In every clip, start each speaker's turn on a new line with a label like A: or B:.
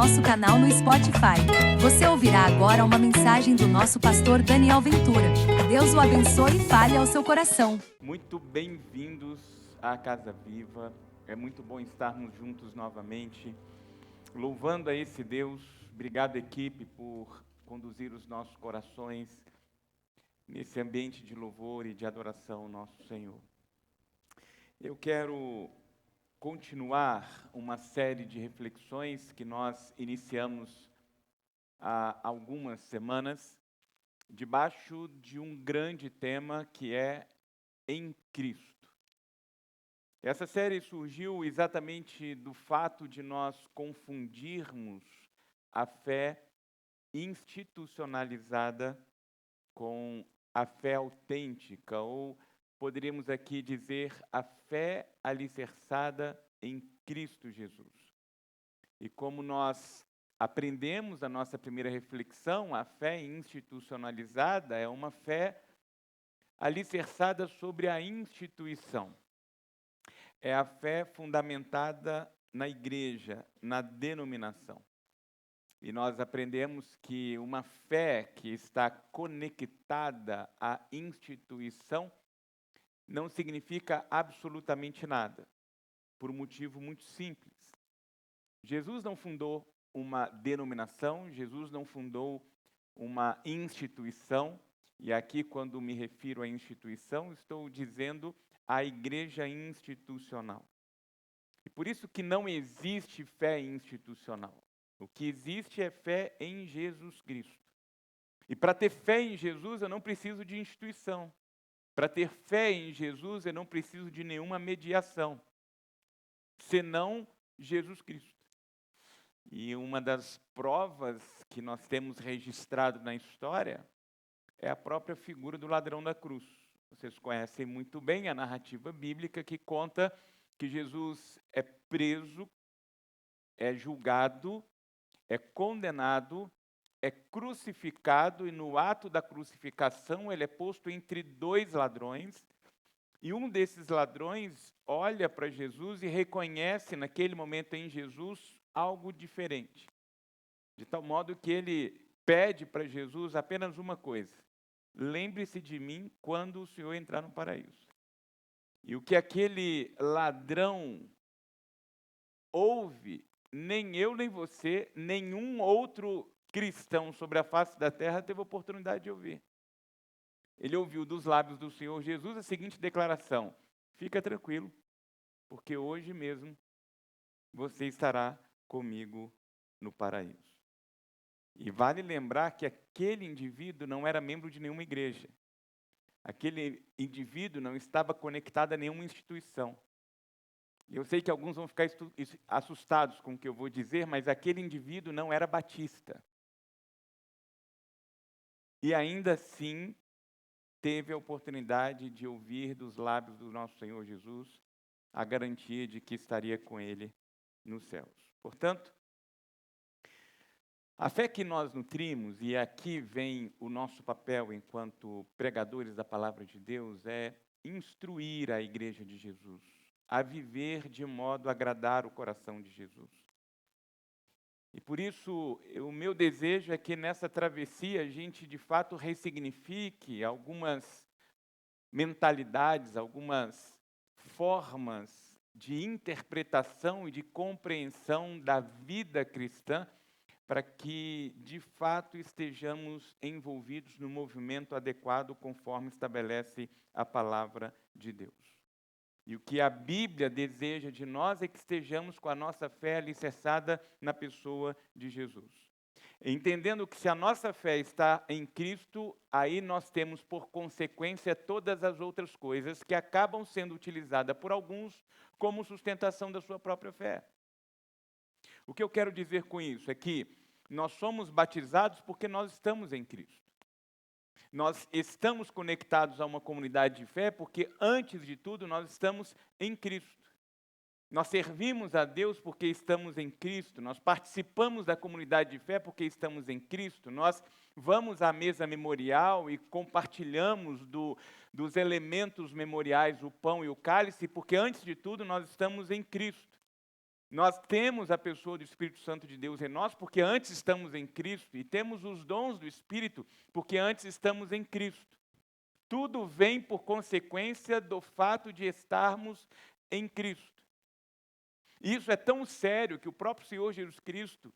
A: nosso canal no Spotify. Você ouvirá agora uma mensagem do nosso pastor Daniel Ventura. Deus o abençoe e fale ao seu coração.
B: Muito bem-vindos à Casa Viva. É muito bom estarmos juntos novamente, louvando a esse Deus. Obrigado, equipe, por conduzir os nossos corações nesse ambiente de louvor e de adoração ao nosso Senhor. Eu quero continuar uma série de reflexões que nós iniciamos há algumas semanas, debaixo de um grande tema que é em Cristo. Essa série surgiu exatamente do fato de nós confundirmos a fé institucionalizada com a fé autêntica, ou poderíamos aqui dizer a fé alicerçada em Cristo Jesus. E como nós aprendemos a nossa primeira reflexão, a fé institucionalizada é uma fé alicerçada sobre a instituição. É a fé fundamentada na igreja, na denominação. E nós aprendemos que uma fé que está conectada à instituição não significa absolutamente nada, por um motivo muito simples. Jesus não fundou uma denominação, Jesus não fundou uma instituição, e aqui, quando me refiro à instituição, estou dizendo a igreja institucional. E por isso que não existe fé institucional. O que existe é fé em Jesus Cristo. E para ter fé em Jesus, eu não preciso de instituição. Para ter fé em Jesus, eu não preciso de nenhuma mediação, senão Jesus Cristo. E uma das provas que nós temos registrado na história é a própria figura do ladrão da cruz. Vocês conhecem muito bem a narrativa bíblica que conta que Jesus é preso, é julgado, é condenado, é crucificado, e no ato da crucificação ele é posto entre dois ladrões, e um desses ladrões olha para Jesus e reconhece naquele momento em Jesus algo diferente, de tal modo que ele pede para Jesus apenas uma coisa: lembre-se de mim quando o Senhor entrar no paraíso. E o que aquele ladrão ouve, nem eu, nem você, nenhum outro cristão sobre a face da terra teve oportunidade de ouvir. Ele ouviu dos lábios do Senhor Jesus a seguinte declaração: fica tranquilo, porque hoje mesmo você estará comigo no paraíso. E vale lembrar que aquele indivíduo não era membro de nenhuma igreja. Aquele indivíduo não estava conectado a nenhuma instituição. E eu sei que alguns vão ficar assustados com o que eu vou dizer, mas aquele indivíduo não era batista. E ainda assim, teve a oportunidade de ouvir dos lábios do nosso Senhor Jesus a garantia de que estaria com ele nos céus. Portanto, a fé que nós nutrimos, e aqui vem o nosso papel enquanto pregadores da palavra de Deus, é instruir a igreja de Jesus a viver de modo a agradar o coração de Jesus. E por isso, o meu desejo é que nessa travessia a gente de fato ressignifique algumas mentalidades, algumas formas de interpretação e de compreensão da vida cristã, para que de fato estejamos envolvidos no movimento adequado conforme estabelece a palavra de Deus. E o que a Bíblia deseja de nós é que estejamos com a nossa fé alicerçada na pessoa de Jesus. Entendendo que se a nossa fé está em Cristo, aí nós temos por consequência todas as outras coisas que acabam sendo utilizadas por alguns como sustentação da sua própria fé. O que eu quero dizer com isso é que nós somos batizados porque nós estamos em Cristo. Nós estamos conectados a uma comunidade de fé porque, antes de tudo, nós estamos em Cristo. Nós servimos a Deus porque estamos em Cristo. Nós participamos da comunidade de fé porque estamos em Cristo. Nós vamos à mesa memorial e compartilhamos dos elementos memoriais, o pão e o cálice, porque, antes de tudo, nós estamos em Cristo. Nós temos a pessoa do Espírito Santo de Deus em nós, porque antes estamos em Cristo, e temos os dons do Espírito, porque antes estamos em Cristo. Tudo vem por consequência do fato de estarmos em Cristo. E isso é tão sério que o próprio Senhor Jesus Cristo,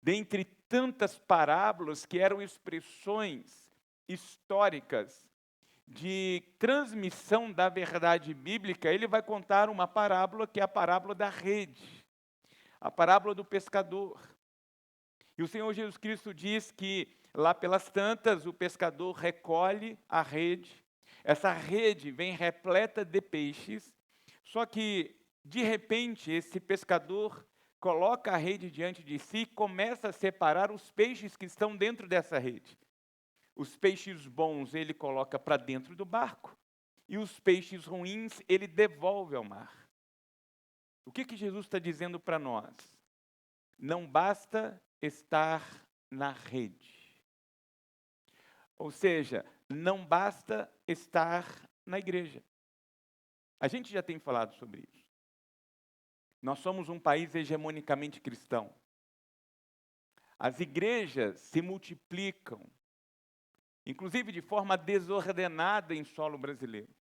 B: dentre tantas parábolas que eram expressões históricas de transmissão da verdade bíblica, ele vai contar uma parábola que é a parábola da rede, a parábola do pescador. E o Senhor Jesus Cristo diz que lá pelas tantas o pescador recolhe a rede, essa rede vem repleta de peixes, só que de repente esse pescador coloca a rede diante de si e começa a separar os peixes que estão dentro dessa rede. Os peixes bons ele coloca para dentro do barco e os peixes ruins ele devolve ao mar. O que Jesus está dizendo para nós? Não basta estar na rede. Ou seja, não basta estar na igreja. A gente já tem falado sobre isso. Nós somos um país hegemonicamente cristão. As igrejas se multiplicam, inclusive de forma desordenada em solo brasileiro.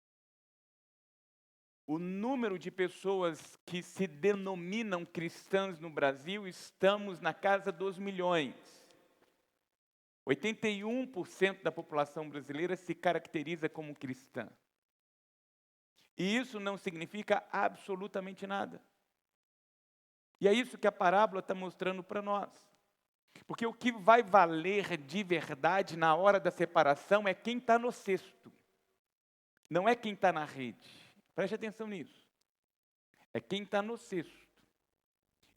B: O número de pessoas que se denominam cristãs no Brasil, estamos na casa dos milhões. 81% da população brasileira se caracteriza como cristã. E isso não significa absolutamente nada. E é isso que a parábola está mostrando para nós. Porque o que vai valer de verdade na hora da separação é quem está no cesto. Não é quem está na rede. Preste atenção nisso. É quem está no cesto.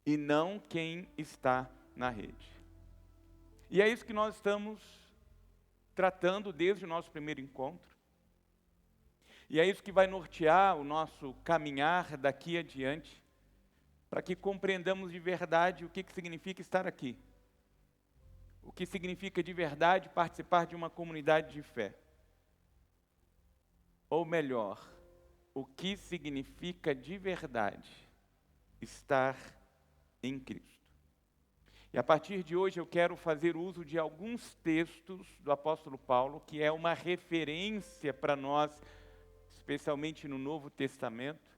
B: E não quem está na rede. E é isso que nós estamos tratando desde o nosso primeiro encontro. E é isso que vai nortear o nosso caminhar daqui adiante, para que compreendamos de verdade o que significa estar aqui. O que significa de verdade participar de uma comunidade de fé. Ou melhor, o que significa de verdade estar em Cristo. E a partir de hoje eu quero fazer uso de alguns textos do apóstolo Paulo, que é uma referência para nós, especialmente no Novo Testamento,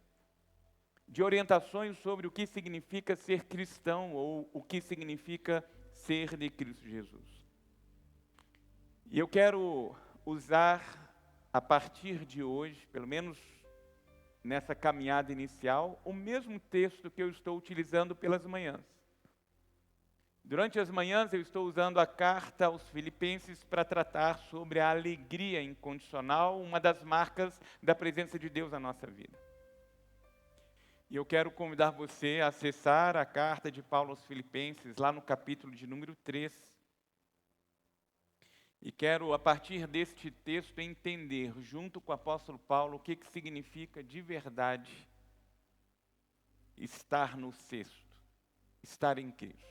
B: de orientações sobre o que significa ser cristão ou o que significa ser de Cristo Jesus. E eu quero usar, a partir de hoje, pelo menos nessa caminhada inicial, o mesmo texto que eu estou utilizando pelas manhãs. Durante as manhãs eu estou usando a carta aos Filipenses para tratar sobre a alegria incondicional, uma das marcas da presença de Deus na nossa vida. E eu quero convidar você a acessar a carta de Paulo aos Filipenses, lá no capítulo de número 3. E quero, a partir deste texto, entender, junto com o apóstolo Paulo, o que significa de verdade estar no cesto, estar em Cristo.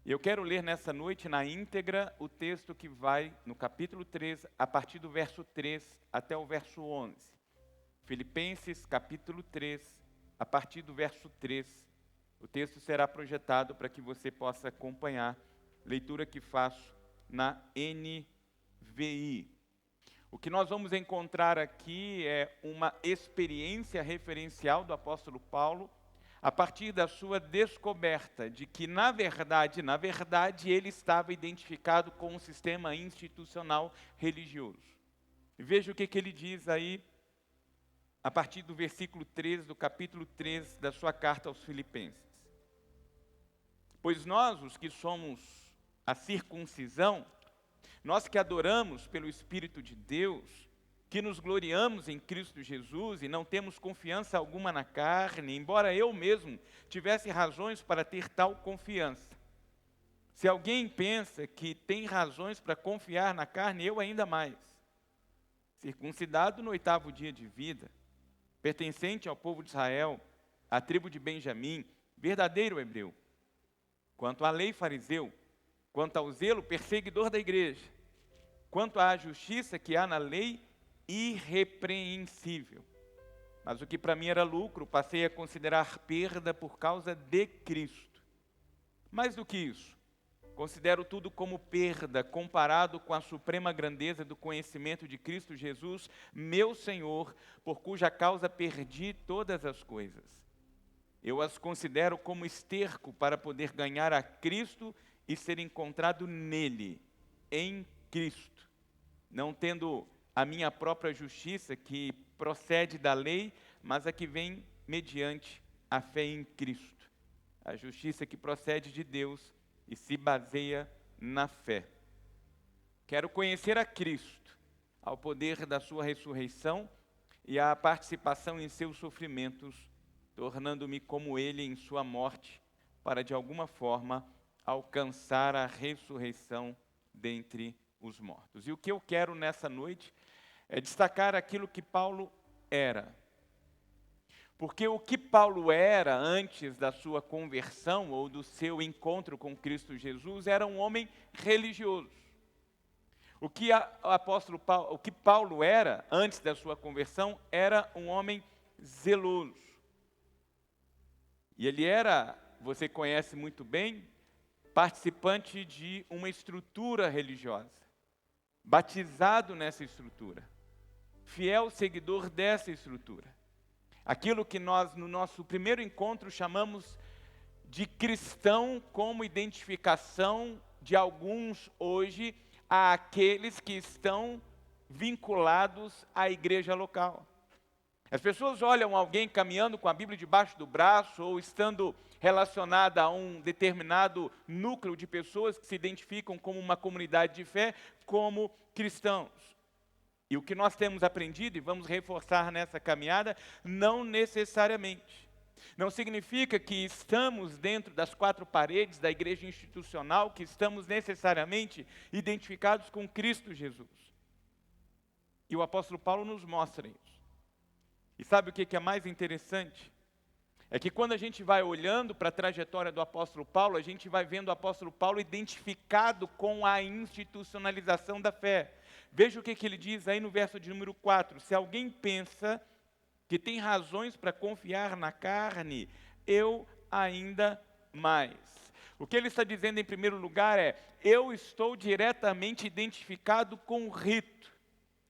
B: E eu quero ler nessa noite, na íntegra, o texto que vai no capítulo 3, a partir do verso 3 até o verso 11. Filipenses, capítulo 3, a partir do verso 3. O texto será projetado para que você possa acompanhar, leitura que faço na NVI. O que nós vamos encontrar aqui é uma experiência referencial do apóstolo Paulo, a partir da sua descoberta de que, na verdade, ele estava identificado com um sistema institucional religioso. Veja o que ele diz aí, a partir do versículo 13, do capítulo 3 da sua carta aos Filipenses. Pois nós, os que somos a circuncisão, nós que adoramos pelo Espírito de Deus, que nos gloriamos em Cristo Jesus e não temos confiança alguma na carne, embora eu mesmo tivesse razões para ter tal confiança. Se alguém pensa que tem razões para confiar na carne, eu ainda mais. Circuncidado no 8º dia de vida, pertencente ao povo de Israel, à tribo de Benjamim, verdadeiro hebreu. Quanto à lei, fariseu. Quanto ao zelo, perseguidor da igreja. Quanto à justiça que há na lei, irrepreensível. Mas o que para mim era lucro, passei a considerar perda por causa de Cristo. Mais do que isso, considero tudo como perda comparado com a suprema grandeza do conhecimento de Cristo Jesus, meu Senhor, por cuja causa perdi todas as coisas. Eu as considero como esterco para poder ganhar a Cristo e ser encontrado nele, em Cristo, não tendo a minha própria justiça que procede da lei, mas a que vem mediante a fé em Cristo. A justiça que procede de Deus e se baseia na fé. Quero conhecer a Cristo, ao poder da sua ressurreição e à participação em seus sofrimentos, tornando-me como ele em sua morte, para de alguma forma alcançar a ressurreição dentre os mortos. E o que eu quero nessa noite é destacar aquilo que Paulo era. Porque o que Paulo era antes da sua conversão ou do seu encontro com Cristo Jesus era um homem religioso. O que Paulo era antes da sua conversão era um homem zeloso. E ele era, você conhece muito bem, participante de uma estrutura religiosa, batizado nessa estrutura, fiel seguidor dessa estrutura. Aquilo que nós, no nosso primeiro encontro, chamamos de cristão como identificação de alguns hoje àqueles que estão vinculados à igreja local. As pessoas olham alguém caminhando com a Bíblia debaixo do braço ou estando relacionada a um determinado núcleo de pessoas que se identificam como uma comunidade de fé, como cristãos. E o que nós temos aprendido, e vamos reforçar nessa caminhada, não necessariamente. Não significa que estamos dentro das quatro paredes da igreja institucional, que estamos necessariamente identificados com Cristo Jesus. E o apóstolo Paulo nos mostra isso. E sabe o que é mais interessante? É que quando a gente vai olhando para a trajetória do apóstolo Paulo, a gente vai vendo o apóstolo Paulo identificado com a institucionalização da fé. Veja o que ele diz aí no verso de número 4. Se alguém pensa que tem razões para confiar na carne, eu ainda mais. O que ele está dizendo em primeiro lugar é, eu estou diretamente identificado com o rito.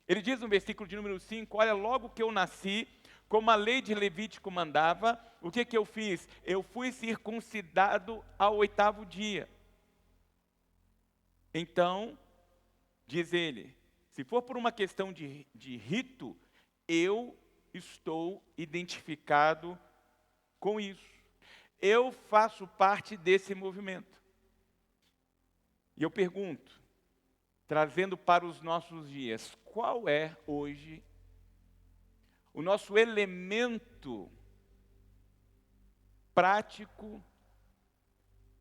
B: Ele diz no versículo de número 5, olha, logo que eu nasci, como a lei de Levítico mandava, o que eu fiz? Eu fui circuncidado ao 8º dia. Então, diz ele, se for por uma questão de rito, eu estou identificado com isso. Eu faço parte desse movimento. E eu pergunto, trazendo para os nossos dias, qual é hoje o nosso elemento prático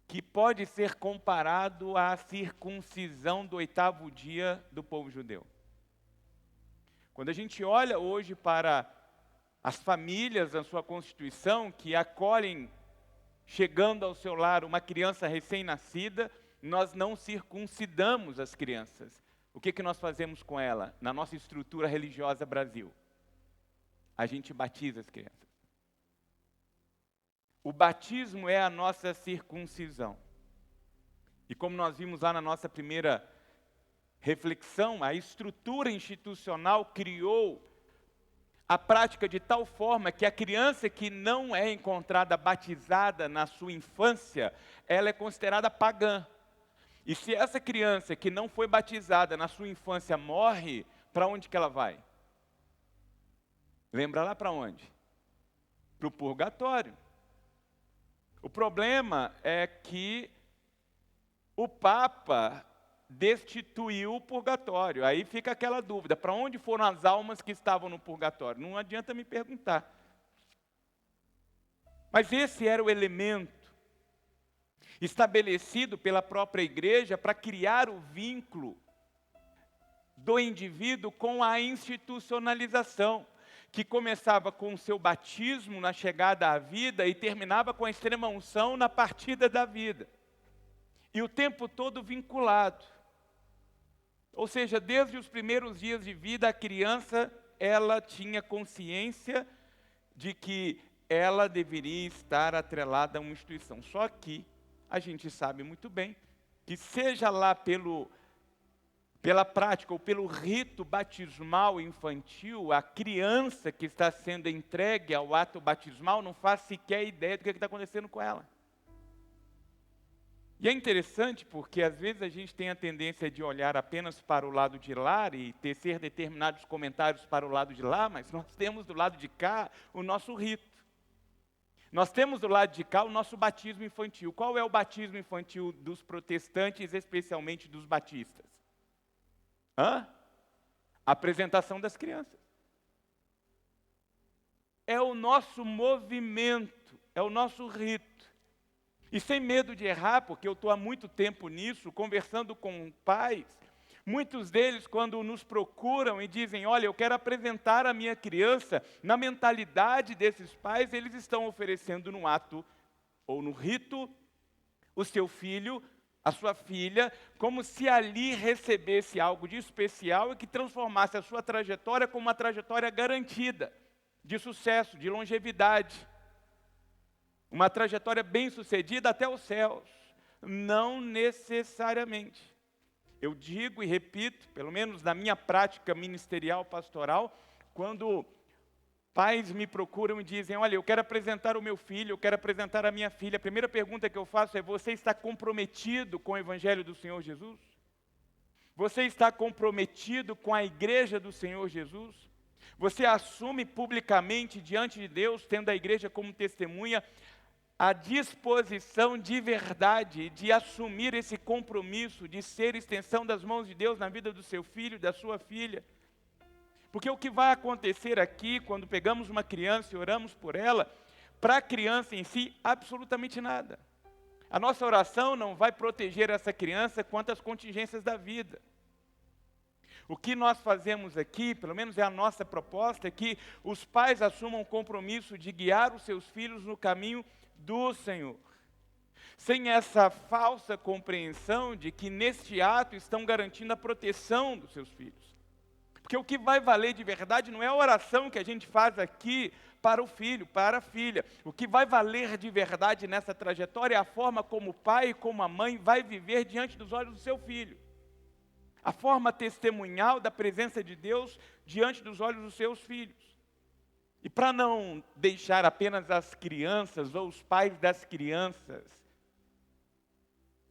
B: que pode ser comparado à circuncisão do 8º dia do povo judeu? Quando a gente olha hoje para as famílias na sua constituição, que acolhem, chegando ao seu lar, uma criança recém-nascida, nós não circuncidamos as crianças. O que nós fazemos com ela? Na nossa estrutura religiosa Brasil, a gente batiza as crianças. O batismo é a nossa circuncisão. E como nós vimos lá na nossa primeira reflexão, a estrutura institucional criou a prática de tal forma que a criança que não é encontrada batizada na sua infância, ela é considerada pagã. E se essa criança que não foi batizada na sua infância morre, para onde que ela vai? Lembra lá para onde? Para o purgatório. O problema é que o Papa destituiu o purgatório. Aí fica aquela dúvida, para onde foram as almas que estavam no purgatório? Não adianta me perguntar. Mas esse era o elemento estabelecido pela própria igreja para criar o vínculo do indivíduo com a institucionalização, que começava com o seu batismo na chegada à vida e terminava com a extrema-unção na partida da vida. E o tempo todo vinculado. Ou seja, desde os primeiros dias de vida, a criança, ela tinha consciência de que ela deveria estar atrelada a uma instituição. Só que a gente sabe muito bem que seja lá pela prática ou pelo rito batismal infantil, a criança que está sendo entregue ao ato batismal não faz sequer ideia do que está acontecendo com ela. E é interessante porque às vezes a gente tem a tendência de olhar apenas para o lado de lá e tecer determinados comentários para o lado de lá, mas nós temos do lado de cá o nosso rito. Nós temos do lado de cá o nosso batismo infantil. Qual é o batismo infantil dos protestantes, especialmente dos batistas? A apresentação das crianças. É o nosso movimento, é o nosso rito. E sem medo de errar, porque eu estou há muito tempo nisso, conversando com pais, muitos deles, quando nos procuram e dizem, olha, eu quero apresentar a minha criança, na mentalidade desses pais, eles estão oferecendo no ato ou no rito o seu filho, a sua filha, como se ali recebesse algo de especial e que transformasse a sua trajetória como uma trajetória garantida, de sucesso, de longevidade. Uma trajetória bem-sucedida até os céus. Não necessariamente. Eu digo e repito, pelo menos na minha prática ministerial pastoral, quando pais me procuram e dizem, olha, eu quero apresentar o meu filho, eu quero apresentar a minha filha, a primeira pergunta que eu faço é, você está comprometido com o Evangelho do Senhor Jesus? Você está comprometido com a igreja do Senhor Jesus? Você assume publicamente diante de Deus, tendo a igreja como testemunha, a disposição de verdade de assumir esse compromisso, de ser extensão das mãos de Deus na vida do seu filho, da sua filha. Porque o que vai acontecer aqui, quando pegamos uma criança e oramos por ela, para a criança em si, absolutamente nada. A nossa oração não vai proteger essa criança quanto às contingências da vida. O que nós fazemos aqui, pelo menos é a nossa proposta, é que os pais assumam o compromisso de guiar os seus filhos no caminho do Senhor. Sem essa falsa compreensão de que neste ato estão garantindo a proteção dos seus filhos. Porque o que vai valer de verdade não é a oração que a gente faz aqui para o filho, para a filha. O que vai valer de verdade nessa trajetória é a forma como o pai e como a mãe vai viver diante dos olhos do seu filho. A forma testemunhal da presença de Deus diante dos olhos dos seus filhos. E para não deixar apenas as crianças ou os pais das crianças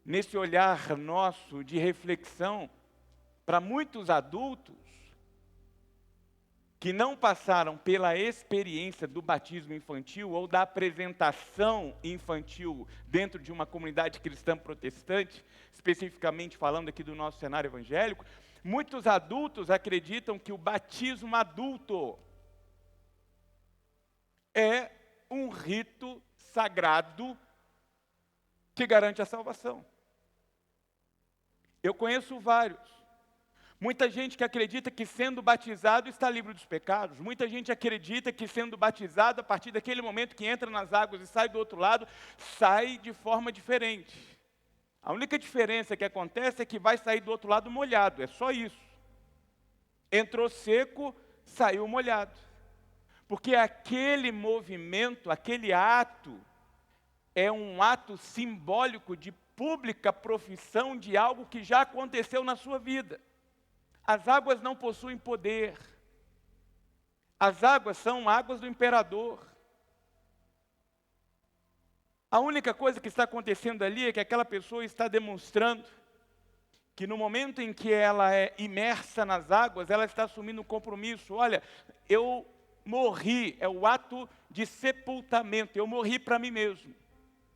B: nesse olhar nosso de reflexão, para muitos adultos que não passaram pela experiência do batismo infantil ou da apresentação infantil dentro de uma comunidade cristã protestante, especificamente falando aqui do nosso cenário evangélico, muitos adultos acreditam que o batismo adulto é um rito sagrado que garante a salvação. Eu conheço vários. Muita gente que acredita que sendo batizado está livre dos pecados. Muita gente acredita que sendo batizado, a partir daquele momento que entra nas águas e sai do outro lado, sai de forma diferente. A única diferença que acontece é que vai sair do outro lado molhado, é só isso. Entrou seco, saiu molhado. Porque aquele movimento, aquele ato, é um ato simbólico de pública profissão de algo que já aconteceu na sua vida. As águas não possuem poder. As águas são águas do imperador. A única coisa que está acontecendo ali é que aquela pessoa está demonstrando que no momento em que ela é imersa nas águas, ela está assumindo um compromisso. Olha, eu morri, é o ato de sepultamento, eu morri para mim mesmo.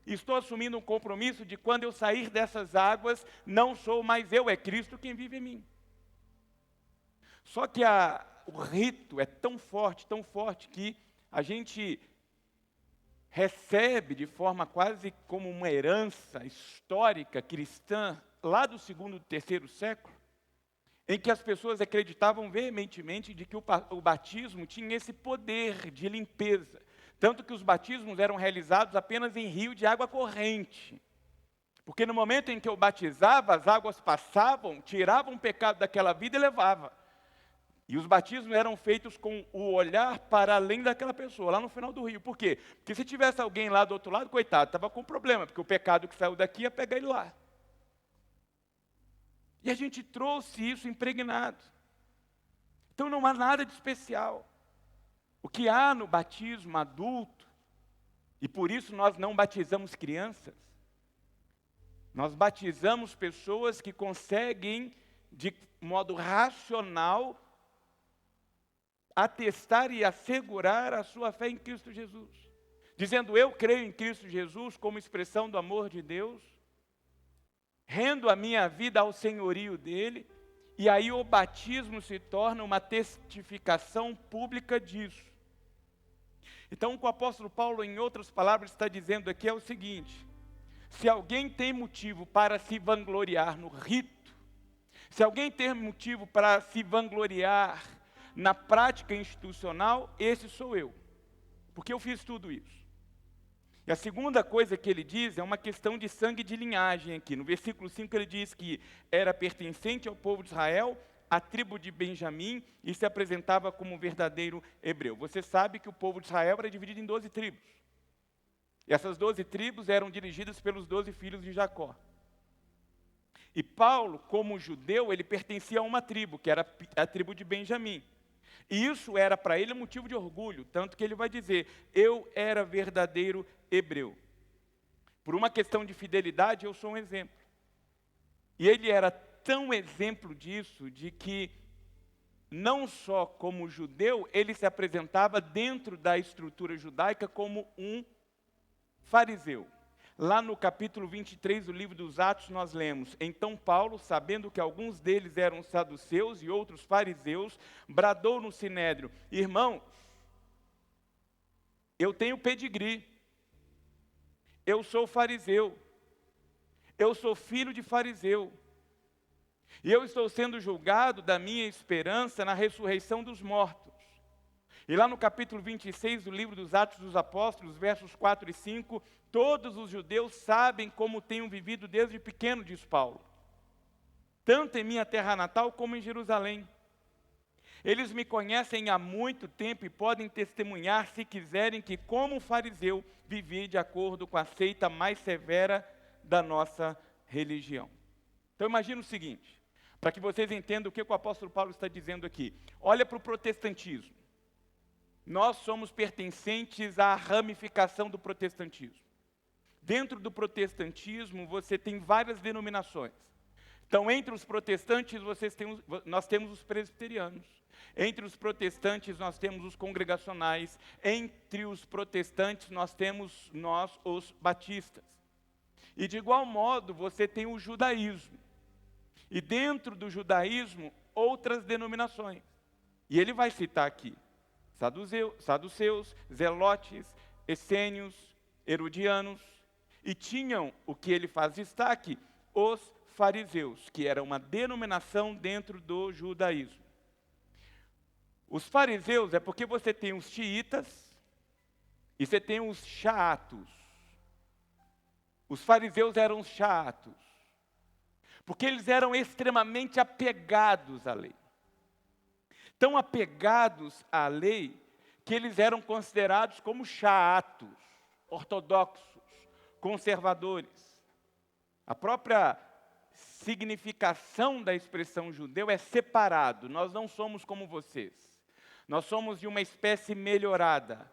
B: Estou assumindo um compromisso de quando eu sair dessas águas, não sou mais eu, é Cristo quem vive em mim. Só que o rito é tão forte, que a gente recebe de forma quase como uma herança histórica cristã, lá do 2º e 3º século, em que as pessoas acreditavam veementemente de que o batismo tinha esse poder de limpeza. Tanto que os batismos eram realizados apenas em rio de água corrente. Porque no momento em que eu batizava, as águas passavam, tiravam o pecado daquela vida e levavam. E os batismos eram feitos com o olhar para além daquela pessoa, lá no final do rio. Por quê? Porque se tivesse alguém lá do outro lado, coitado, estava com problema, porque o pecado que saiu daqui ia pegar ele lá. E a gente trouxe isso impregnado. Então não há nada de especial. O que há no batismo adulto, e por isso nós não batizamos crianças, nós batizamos pessoas que conseguem, de modo racional, atestar e assegurar a sua fé em Cristo Jesus. Dizendo, eu creio em Cristo Jesus como expressão do amor de Deus, rendo a minha vida ao senhorio dele, e aí o batismo se torna uma testificação pública disso. Então o que o apóstolo Paulo, em outras palavras, está dizendo aqui é o seguinte: se alguém tem motivo para se vangloriar no rito, se alguém tem motivo para se vangloriar na prática institucional, esse sou eu, porque eu fiz tudo isso. E a segunda coisa que ele diz é uma questão de sangue de linhagem aqui. No versículo 5 ele diz que era pertencente ao povo de Israel, à tribo de Benjamim, e se apresentava como um verdadeiro hebreu. Você sabe que o povo de Israel era dividido em 12 tribos. E essas 12 tribos eram dirigidas pelos 12 filhos de Jacó. E Paulo, como judeu, ele pertencia a uma tribo, que era a tribo de Benjamim. E isso era para ele motivo de orgulho, tanto que ele vai dizer, eu era verdadeiro hebreu. Por uma questão de fidelidade, eu sou um exemplo. E ele era tão exemplo disso, de que não só como judeu, ele se apresentava dentro da estrutura judaica como um fariseu. Lá no capítulo 23 do livro dos Atos nós lemos, então Paulo, sabendo que alguns deles eram saduceus e outros fariseus, bradou no sinédrio, irmãos, eu tenho pedigree, eu sou fariseu, eu sou filho de fariseu, e eu estou sendo julgado da minha esperança na ressurreição dos mortos. E lá no capítulo 26 do livro dos Atos dos Apóstolos, versos 4 e 5, todos os judeus sabem como tenho vivido desde pequeno, diz Paulo, tanto em minha terra natal como em Jerusalém. Eles me conhecem há muito tempo e podem testemunhar, se quiserem, que como fariseu vivi de acordo com a seita mais severa da nossa religião. Então imagina o seguinte, para que vocês entendam o que o apóstolo Paulo está dizendo aqui. Olha para o protestantismo. Nós somos pertencentes à ramificação do protestantismo. Dentro do protestantismo, você tem várias denominações. Então, entre os protestantes, nós temos os presbiterianos. Entre os protestantes, nós temos os congregacionais. Entre os protestantes, nós temos os batistas. E, de igual modo, você tem o judaísmo. E dentro do judaísmo, outras denominações. E ele vai citar aqui saduceus, zelotes, essênios, herodianos, e tinham, o que ele faz destaque, os fariseus, que era uma denominação dentro do judaísmo. Os fariseus é porque você tem os xiitas e você tem os xaatos. Os fariseus eram os xaatos, porque eles eram extremamente apegados à lei. Tão apegados à lei, que eles eram considerados como xaatos, ortodoxos, conservadores. A própria significação da expressão judeu é separado, nós não somos como vocês. Nós somos de uma espécie melhorada.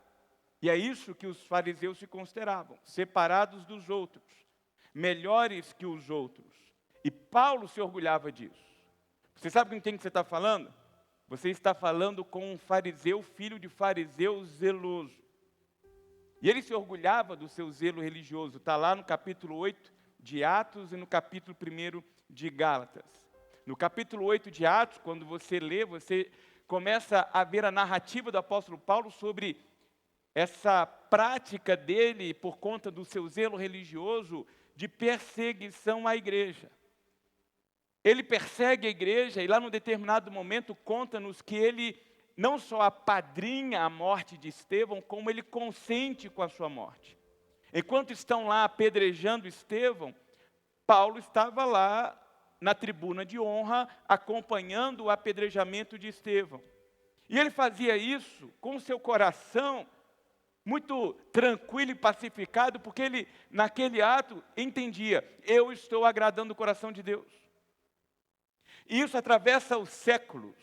B: E é isso que os fariseus se consideravam, separados dos outros, melhores que os outros. E Paulo se orgulhava disso. Você sabe com quem que você está falando? Você está falando com um fariseu, filho de fariseu zeloso. E ele se orgulhava do seu zelo religioso. Está lá no capítulo 8 de Atos e no capítulo 1 de Gálatas. No capítulo 8 de Atos, quando você lê, você começa a ver a narrativa do apóstolo Paulo sobre essa prática dele, por conta do seu zelo religioso, de perseguição à igreja. Ele persegue a igreja e lá num determinado momento conta-nos que ele não só apadrinha a morte de Estevão, como ele consente com a sua morte. Enquanto estão lá apedrejando Estevão, Paulo estava lá na tribuna de honra, acompanhando o apedrejamento de Estevão. E ele fazia isso com seu coração muito tranquilo e pacificado, porque ele, naquele ato, entendia: eu estou agradando o coração de Deus. E isso atravessa os séculos.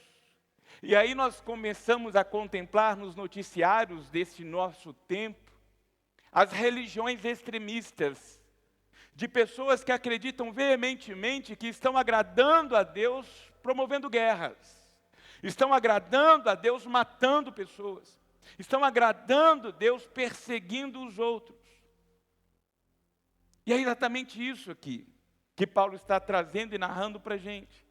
B: E aí nós começamos a contemplar nos noticiários desse nosso tempo as religiões extremistas, de pessoas que acreditam veementemente que estão agradando a Deus promovendo guerras, estão agradando a Deus matando pessoas, estão agradando Deus perseguindo os outros. E é exatamente isso aqui que Paulo está trazendo e narrando para a gente.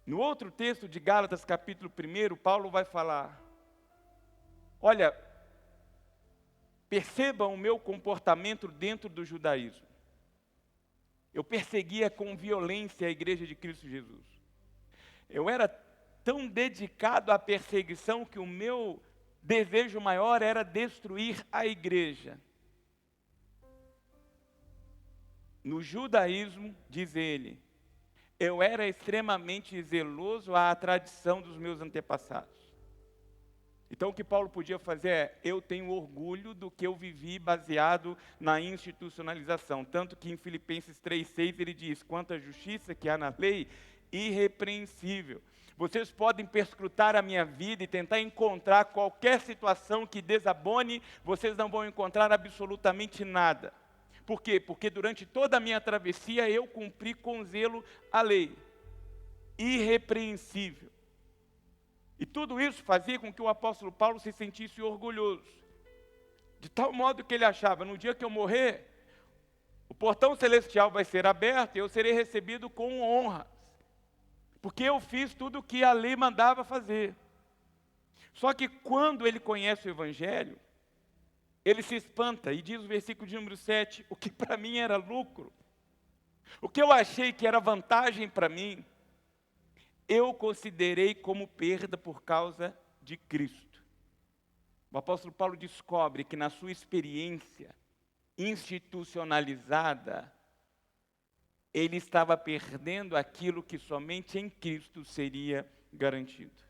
B: No outro texto de Gálatas, capítulo 1, Paulo vai falar: olha, percebam o meu comportamento dentro do judaísmo. Eu perseguia com violência a igreja de Cristo Jesus. Eu era tão dedicado à perseguição que o meu desejo maior era destruir a igreja. No judaísmo, diz ele, eu era extremamente zeloso à tradição dos meus antepassados. Então o que Paulo podia fazer é: eu tenho orgulho do que eu vivi baseado na institucionalização. Tanto que em Filipenses 3,6 ele diz: quanto à justiça que há na lei, irrepreensível. Vocês podem perscrutar a minha vida e tentar encontrar qualquer situação que desabone, vocês não vão encontrar absolutamente nada. Por quê? Porque durante toda a minha travessia eu cumpri com zelo a lei. Irrepreensível. E tudo isso fazia com que o apóstolo Paulo se sentisse orgulhoso. De tal modo que ele achava: no dia que eu morrer, o portão celestial vai ser aberto e eu serei recebido com honras. Porque eu fiz tudo o que a lei mandava fazer. Só que quando ele conhece o Evangelho, ele se espanta e diz o versículo de número 7, o que para mim era lucro, o que eu achei que era vantagem para mim, eu considerei como perda por causa de Cristo. O apóstolo Paulo descobre que na sua experiência institucionalizada, ele estava perdendo aquilo que somente em Cristo seria garantido.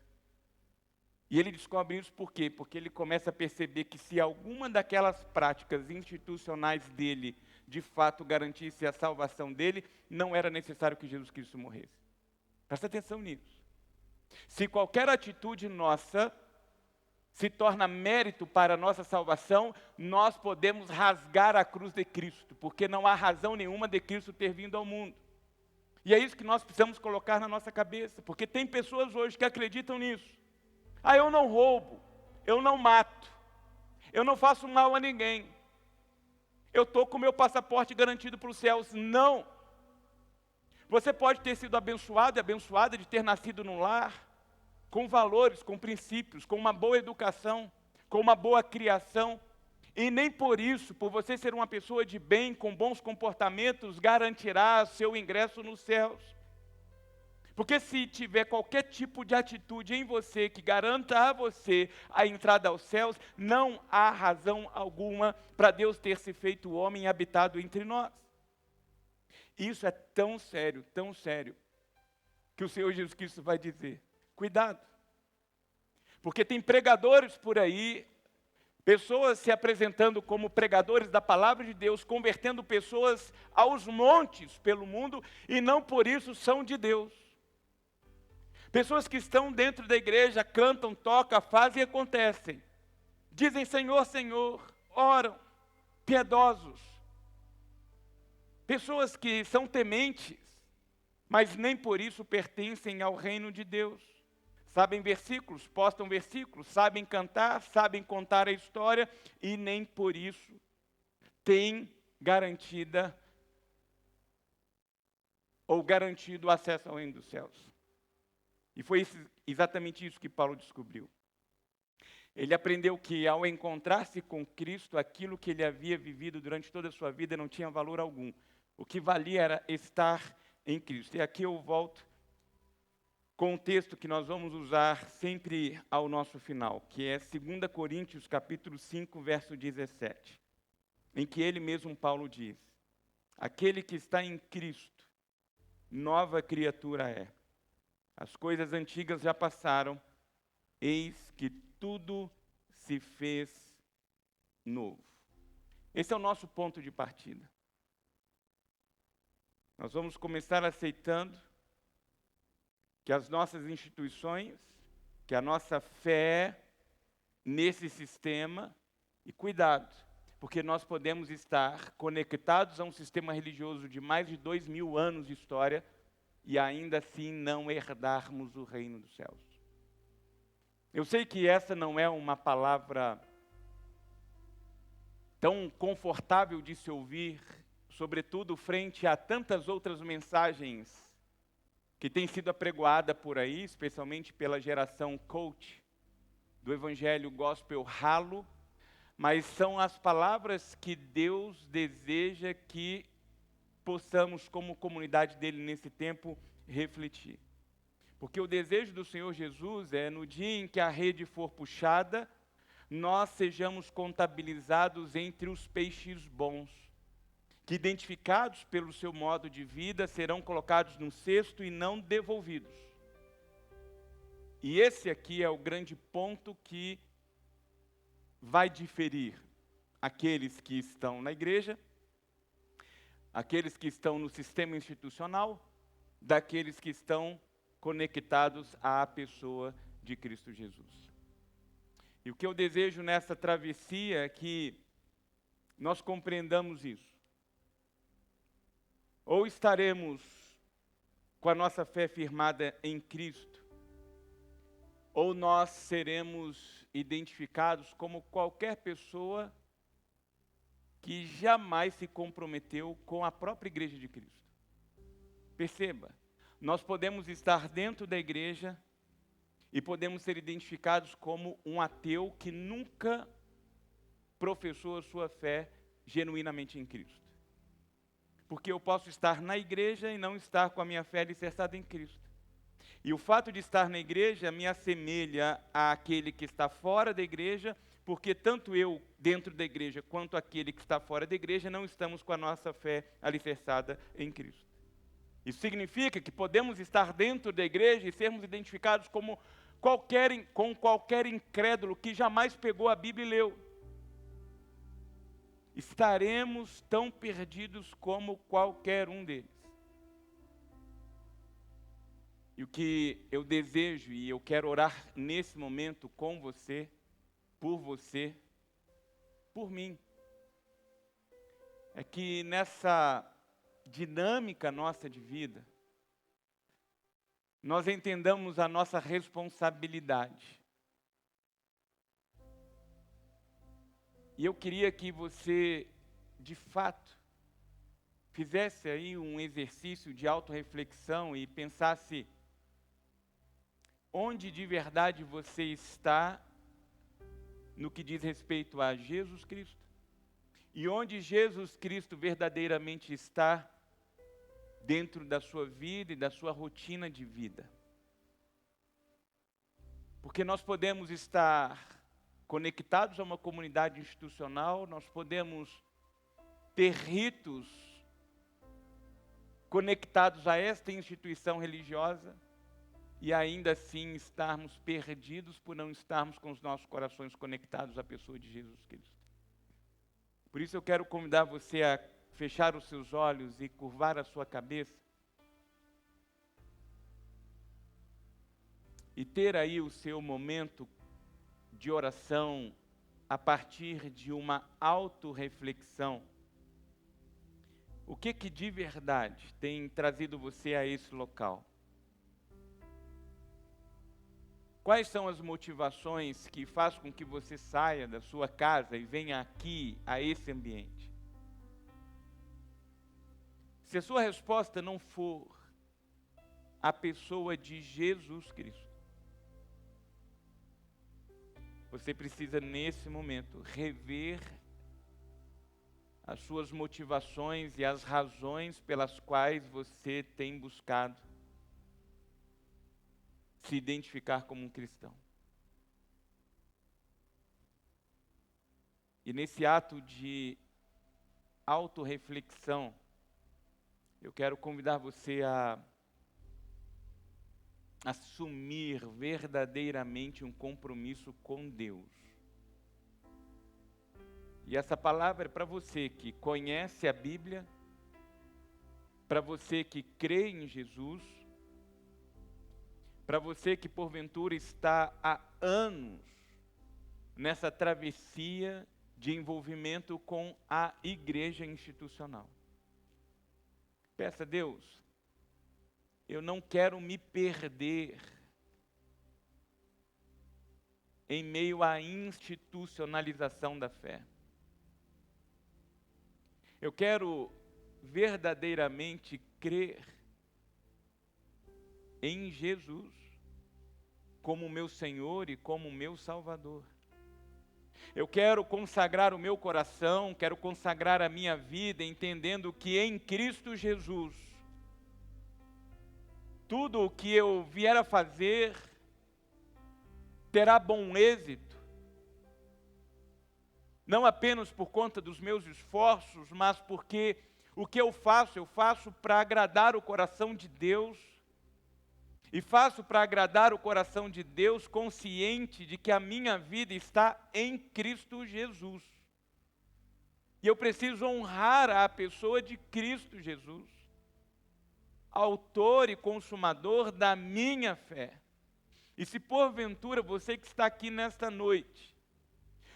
B: E ele descobre isso por quê? Porque ele começa a perceber que se alguma daquelas práticas institucionais dele, de fato, garantisse a salvação dele, não era necessário que Jesus Cristo morresse. Presta atenção nisso. Se qualquer atitude nossa se torna mérito para a nossa salvação, nós podemos rasgar a cruz de Cristo, porque não há razão nenhuma de Cristo ter vindo ao mundo. E é isso que nós precisamos colocar na nossa cabeça, porque tem pessoas hoje que acreditam nisso. Ah, eu não roubo, eu não mato, eu não faço mal a ninguém, eu estou com o meu passaporte garantido para os céus. Não! Você pode ter sido abençoado e abençoada de ter nascido num lar, com valores, com princípios, com uma boa educação, com uma boa criação, e nem por isso, por você ser uma pessoa de bem, com bons comportamentos, garantirá seu ingresso nos céus. Porque se tiver qualquer tipo de atitude em você que garanta a você a entrada aos céus, não há razão alguma para Deus ter se feito homem e habitado entre nós. Isso é tão sério, que o Senhor Jesus Cristo vai dizer: cuidado. Porque tem pregadores por aí, pessoas se apresentando como pregadores da palavra de Deus, convertendo pessoas aos montes pelo mundo, e não por isso são de Deus. Pessoas que estão dentro da igreja, cantam, tocam, fazem e acontecem. Dizem Senhor, Senhor, oram, piedosos. Pessoas que são tementes, mas nem por isso pertencem ao reino de Deus. Sabem versículos, postam versículos, sabem cantar, sabem contar a história e nem por isso têm garantida ou garantido acesso ao reino dos céus. E foi exatamente isso que Paulo descobriu. Ele aprendeu que ao encontrar-se com Cristo, aquilo que ele havia vivido durante toda a sua vida não tinha valor algum. O que valia era estar em Cristo. E aqui eu volto com um texto que nós vamos usar sempre ao nosso final, que é 2 Coríntios capítulo 5, verso 17, em que ele mesmo, Paulo, diz: Aquele que está em Cristo, nova criatura é. As coisas antigas já passaram, eis que tudo se fez novo. Esse é o nosso ponto de partida. Nós vamos começar aceitando que as nossas instituições, que a nossa fé nesse sistema, e cuidado, porque nós podemos estar conectados a um sistema religioso de mais de 2.000 anos de história e ainda assim não herdarmos o reino dos céus. Eu sei que essa não é uma palavra tão confortável de se ouvir, sobretudo frente a tantas outras mensagens que têm sido apregoadas por aí, especialmente pela geração coach do evangelho gospel ralo, mas são as palavras que Deus deseja que possamos, como comunidade dele nesse tempo, refletir. Porque o desejo do Senhor Jesus é, no dia em que a rede for puxada, nós sejamos contabilizados entre os peixes bons, que identificados pelo seu modo de vida, serão colocados no cesto e não devolvidos. E esse aqui é o grande ponto que vai diferir aqueles que estão na igreja, aqueles que estão no sistema institucional, daqueles que estão conectados à pessoa de Cristo Jesus. E o que eu desejo nessa travessia é que nós compreendamos isso. Ou estaremos com a nossa fé firmada em Cristo, ou nós seremos identificados como qualquer pessoa que jamais se comprometeu com a própria igreja de Cristo. Perceba, nós podemos estar dentro da igreja e podemos ser identificados como um ateu que nunca professou a sua fé genuinamente em Cristo. Porque eu posso estar na igreja e não estar com a minha fé alicerçada em Cristo. E o fato de estar na igreja me assemelha àquele que está fora da igreja, porque tanto eu dentro da igreja quanto aquele que está fora da igreja não estamos com a nossa fé alicerçada em Cristo. Isso significa que podemos estar dentro da igreja e sermos identificados com qualquer incrédulo que jamais pegou a Bíblia e leu. Estaremos tão perdidos como qualquer um deles. E o que eu desejo, e eu quero orar nesse momento com você, por mim, é que nessa dinâmica nossa de vida, nós entendamos a nossa responsabilidade. E eu queria que você, de fato, fizesse aí um exercício de autorreflexão e pensasse onde de verdade você está no que diz respeito a Jesus Cristo e onde Jesus Cristo verdadeiramente está dentro da sua vida e da sua rotina de vida. Porque nós podemos estar conectados a uma comunidade institucional, nós podemos ter ritos conectados a esta instituição religiosa e ainda assim estarmos perdidos por não estarmos com os nossos corações conectados à pessoa de Jesus Cristo. Por isso eu quero convidar você a fechar os seus olhos e curvar a sua cabeça e ter aí o seu momento de oração a partir de uma autorreflexão. O que de verdade tem trazido você a esse local? Quais são as motivações que fazem com que você saia da sua casa e venha aqui, a esse ambiente? Se a sua resposta não for a pessoa de Jesus Cristo, você precisa, nesse momento, rever as suas motivações e as razões pelas quais você tem buscado se identificar como um cristão. E nesse ato de autorreflexão, Eu quero convidar você a assumir verdadeiramente um compromisso com Deus. E essa palavra é para você que conhece a Bíblia, para você que crê em Jesus, para você que porventura está há anos nessa travessia de envolvimento com a igreja institucional. Peça a Deus, eu não quero me perder em meio à institucionalização da fé. Eu quero verdadeiramente crer em Jesus como meu Senhor e como meu Salvador. Eu quero consagrar o meu coração, quero consagrar a minha vida, entendendo que em Cristo Jesus, tudo o que eu vier a fazer terá bom êxito, não apenas por conta dos meus esforços, mas porque o que eu faço para agradar o coração de Deus, e faço para agradar o coração de Deus, consciente de que a minha vida está em Cristo Jesus. E eu preciso honrar a pessoa de Cristo Jesus, autor e consumador da minha fé. E se porventura você que está aqui nesta noite,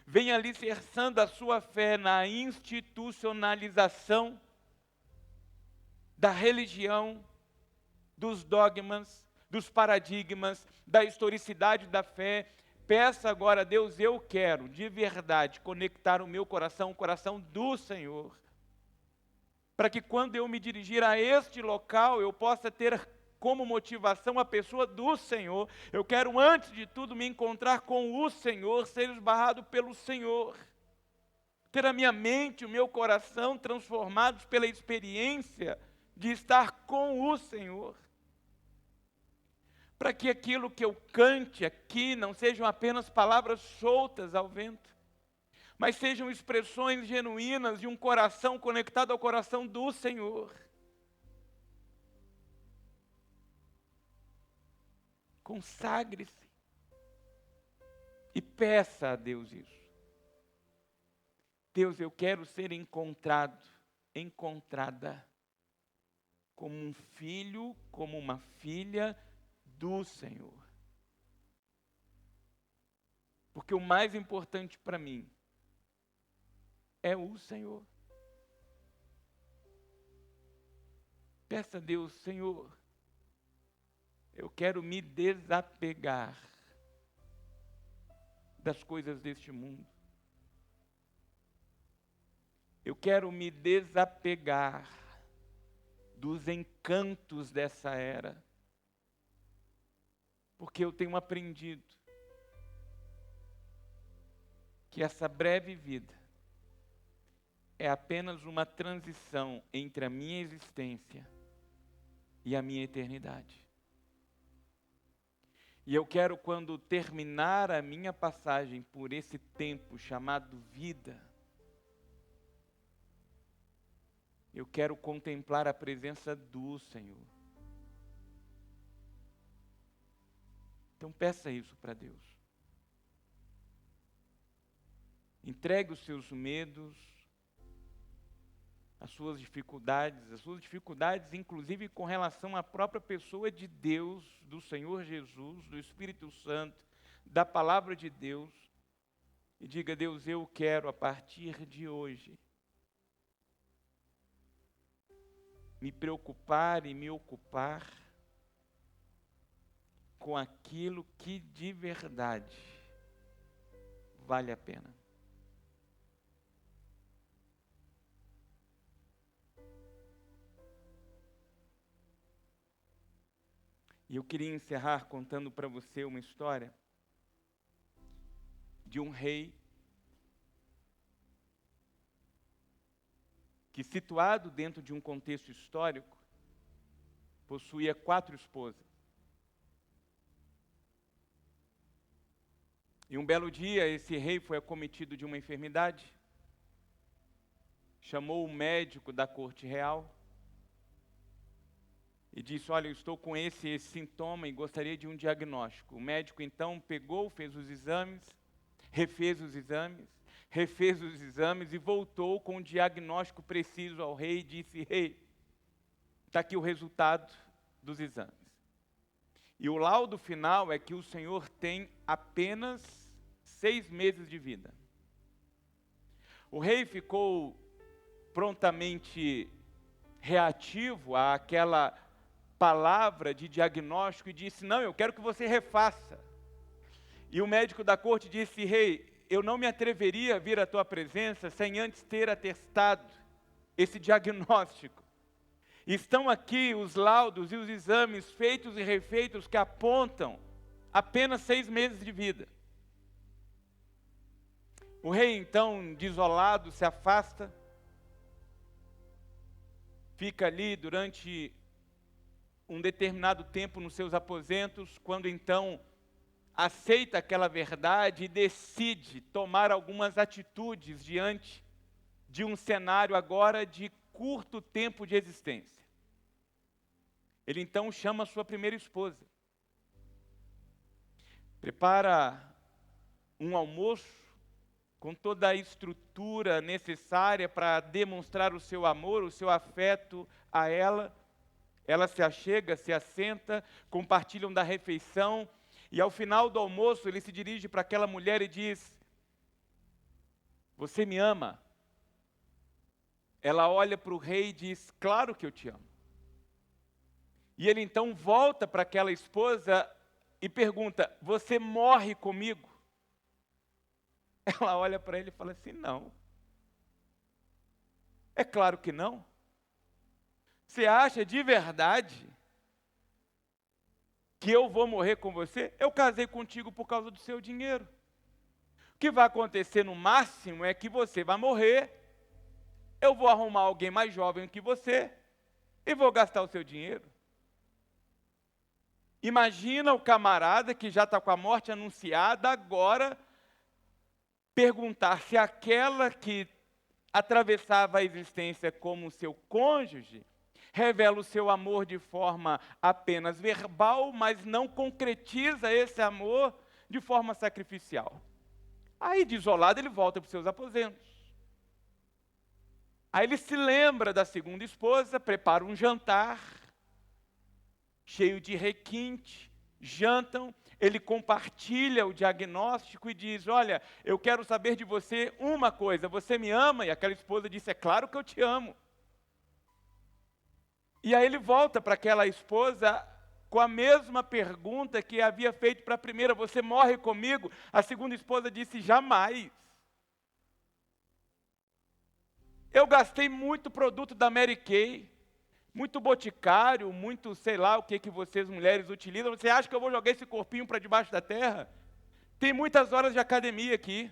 B: vem alicerçando a sua fé na institucionalização da religião, dos dogmas, dos paradigmas, da historicidade da fé, peça agora a Deus, eu quero de verdade conectar o meu coração, o coração do Senhor, para que quando eu me dirigir a este local, eu possa ter como motivação a pessoa do Senhor. Eu quero antes de tudo me encontrar com o Senhor, ser esbarrado pelo Senhor, ter a minha mente, o meu coração transformados pela experiência de estar com o Senhor, para que aquilo que eu cante aqui não sejam apenas palavras soltas ao vento, mas sejam expressões genuínas de um coração conectado ao coração do Senhor. Consagre-se e peça a Deus isso. Deus, eu quero ser encontrado, encontrada como um filho, como uma filha do Senhor. Porque o mais importante para mim é o Senhor. Peça a Deus, Senhor, eu quero me desapegar das coisas deste mundo. Eu quero me desapegar dos encantos dessa era. Porque eu tenho aprendido que essa breve vida é apenas uma transição entre a minha existência e a minha eternidade. E eu quero, quando terminar a minha passagem por esse tempo chamado vida, eu quero contemplar a presença do Senhor. Então peça isso para Deus. Entregue os seus medos, as suas dificuldades inclusive com relação à própria pessoa de Deus, do Senhor Jesus, do Espírito Santo, da palavra de Deus, e diga, Deus, eu quero a partir de hoje me preocupar e me ocupar com aquilo que de verdade vale a pena. E eu queria encerrar contando para você uma história de um rei que, situado dentro de um contexto histórico, possuía 4 esposas. E um belo dia, esse rei foi acometido de uma enfermidade, chamou o médico da corte real, e disse: olha, eu estou com esse sintoma e gostaria de um diagnóstico. O médico então pegou, fez os exames, refez os exames e voltou com um diagnóstico preciso ao rei e disse: rei, está aqui o resultado dos exames. E o laudo final é que o senhor tem apenas 6 meses de vida. O rei ficou prontamente reativo àquela palavra de diagnóstico e disse: não, eu quero que você refaça. E o médico da corte disse: rei, eu não me atreveria a vir à tua presença sem antes ter atestado esse diagnóstico. Estão aqui os laudos e os exames feitos e refeitos que apontam apenas 6 meses de vida. O rei então, desolado, se afasta, fica ali durante um determinado tempo nos seus aposentos, quando então aceita aquela verdade e decide tomar algumas atitudes diante de um cenário agora de curto tempo de existência. Ele então chama sua primeira esposa, prepara um almoço com toda a estrutura necessária para demonstrar o seu amor, o seu afeto a ela. Ela se achega, se assenta, compartilham da refeição, e ao final do almoço ele se dirige para aquela mulher e diz: você me ama? Ela olha para o rei e diz: claro que eu te amo. E ele então volta para aquela esposa e pergunta: você morre comigo? Ela olha para ele e fala assim: não. É claro que não. Você acha de verdade que eu vou morrer com você? Eu casei contigo por causa do seu dinheiro. O que vai acontecer no máximo é que você vai morrer, eu vou arrumar alguém mais jovem que você e vou gastar o seu dinheiro. Imagina o camarada que já está com a morte anunciada agora perguntar se aquela que atravessava a existência como seu cônjuge revela o seu amor de forma apenas verbal, mas não concretiza esse amor de forma sacrificial. Aí, desolado, ele volta para os seus aposentos. Aí ele se lembra da segunda esposa, prepara um jantar, cheio de requinte, jantam, ele compartilha o diagnóstico e diz: olha, eu quero saber de você uma coisa, você me ama? E aquela esposa disse: é claro que eu te amo. E aí ele volta para aquela esposa com a mesma pergunta que havia feito para a primeira: você morre comigo? A segunda esposa disse: jamais. Eu gastei muito produto da Mary Kay, muito boticário, muito sei lá o que vocês mulheres utilizam. Você acha que eu vou jogar esse corpinho para debaixo da terra? Tem muitas horas de academia aqui.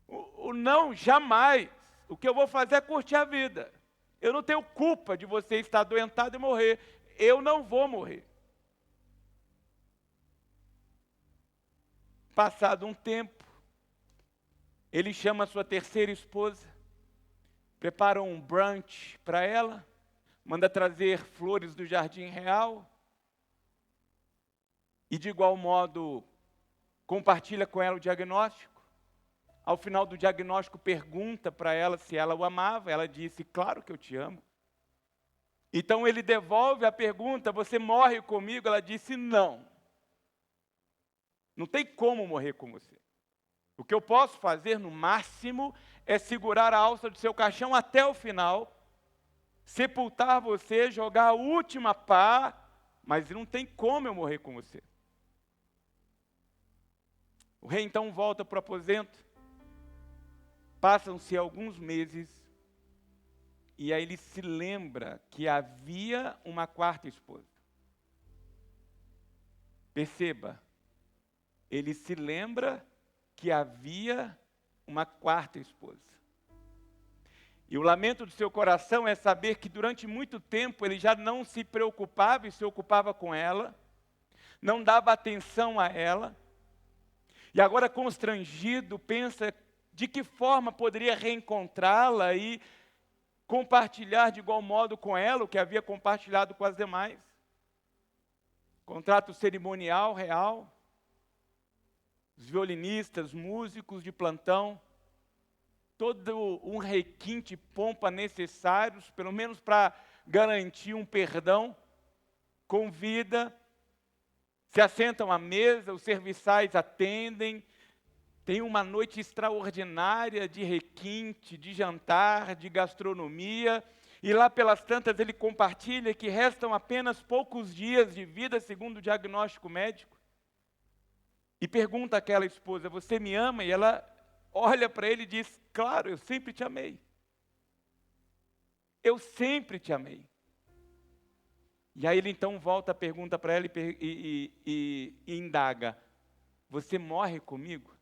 B: O não, jamais. O que eu vou fazer é curtir a vida. Eu não tenho culpa de você estar adoentado e morrer. Eu não vou morrer. Passado um tempo, ele chama a sua terceira esposa, prepara um brunch para ela, manda trazer flores do Jardim Real e, de igual modo, compartilha com ela o diagnóstico. Ao final do diagnóstico, pergunta para ela se ela o amava. Ela disse: claro que eu te amo. Então ele devolve a pergunta: você morre comigo? Ela disse: não. Não tem como morrer com você. O que eu posso fazer, no máximo, é segurar a alça do seu caixão até o final, sepultar você, jogar a última pá, mas não tem como eu morrer com você. O rei então volta para o aposento. Passam-se alguns meses, e aí ele se lembra que havia uma quarta esposa. Perceba, ele se lembra que havia uma quarta esposa. E o lamento do seu coração é saber que durante muito tempo ele já não se preocupava e se ocupava com ela, não dava atenção a ela, e agora constrangido pensa de que forma poderia reencontrá-la e compartilhar de igual modo com ela o que havia compartilhado com as demais. Contrato cerimonial real, os violinistas, músicos de plantão, todo um requinte, pompa necessários, pelo menos para garantir um perdão, convida, se assentam à mesa, os serviçais atendem, tem uma noite extraordinária de requinte, de jantar, de gastronomia, e lá pelas tantas ele compartilha que restam apenas poucos dias de vida, segundo o diagnóstico médico. E pergunta àquela esposa: você me ama? E ela olha para ele e diz: claro, eu sempre te amei. Eu sempre te amei. E aí ele então volta a pergunta para ela e indaga: você morre comigo?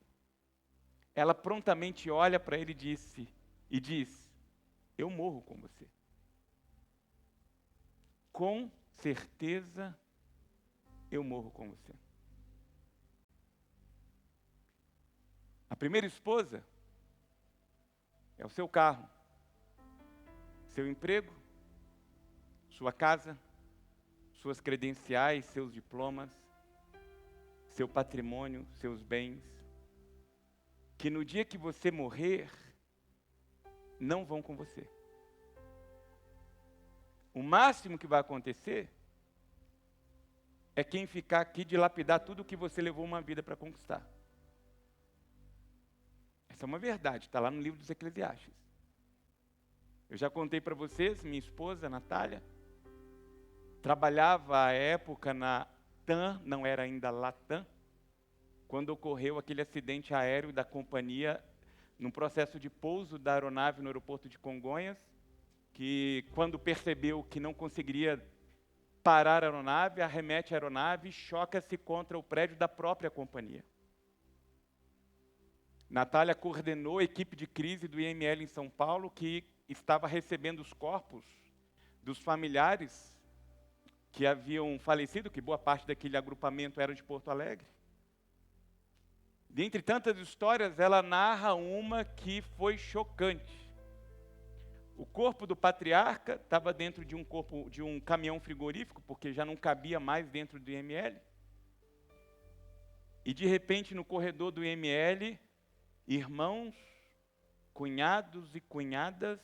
B: Ela prontamente olha para ele e diz: eu morro com você. Com certeza eu morro com você. A primeira esposa é o seu carro, seu emprego, sua casa, suas credenciais, seus diplomas, seu patrimônio, seus bens, que no dia que você morrer, não vão com você. O máximo que vai acontecer é quem ficar aqui dilapidar tudo que você levou uma vida para conquistar. Essa é uma verdade, está lá no livro dos Eclesiastes. Eu já contei para vocês, minha esposa, Natália, trabalhava à época na TAM, não era ainda Latam, quando ocorreu aquele acidente aéreo da companhia, num processo de pouso da aeronave no aeroporto de Congonhas, que quando percebeu que não conseguiria parar a aeronave, arremete a aeronave e choca-se contra o prédio da própria companhia. Natália coordenou a equipe de crise do IML em São Paulo, que estava recebendo os corpos dos familiares que haviam falecido, que boa parte daquele agrupamento era de Porto Alegre. Dentre tantas histórias, ela narra uma que foi chocante. O corpo do patriarca estava dentro de um caminhão frigorífico, porque já não cabia mais dentro do IML. E de repente, no corredor do IML, irmãos, cunhados e cunhadas,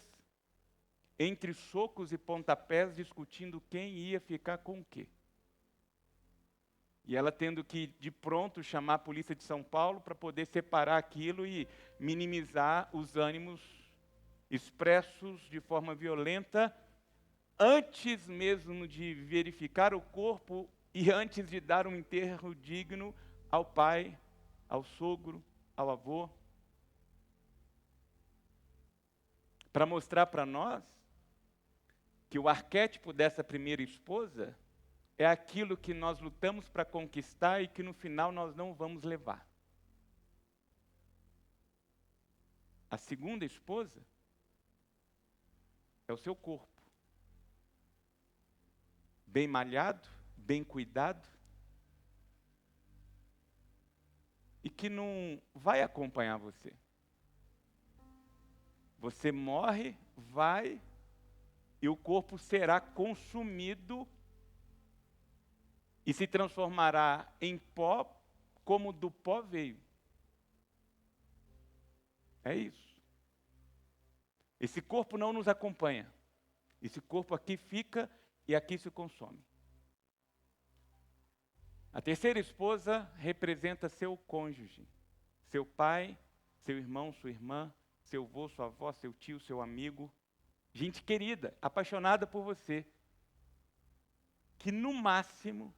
B: entre socos e pontapés, discutindo quem ia ficar com o quê. E ela tendo que, de pronto, chamar a polícia de São Paulo para poder separar aquilo e minimizar os ânimos expressos de forma violenta, antes mesmo de verificar o corpo e antes de dar um enterro digno ao pai, ao sogro, ao avô. Para mostrar para nós que o arquétipo dessa primeira esposa é aquilo que nós lutamos para conquistar e que no final nós não vamos levar. A segunda esposa é o seu corpo. Bem malhado, bem cuidado, e que não vai acompanhar você. Você morre, vai, e o corpo será consumido e se transformará em pó, como do pó veio. É isso. Esse corpo não nos acompanha. Esse corpo aqui fica e aqui se consome. A terceira esposa representa seu cônjuge, seu pai, seu irmão, sua irmã, seu avô, sua avó, seu tio, seu amigo. Gente querida, apaixonada por você, que no máximo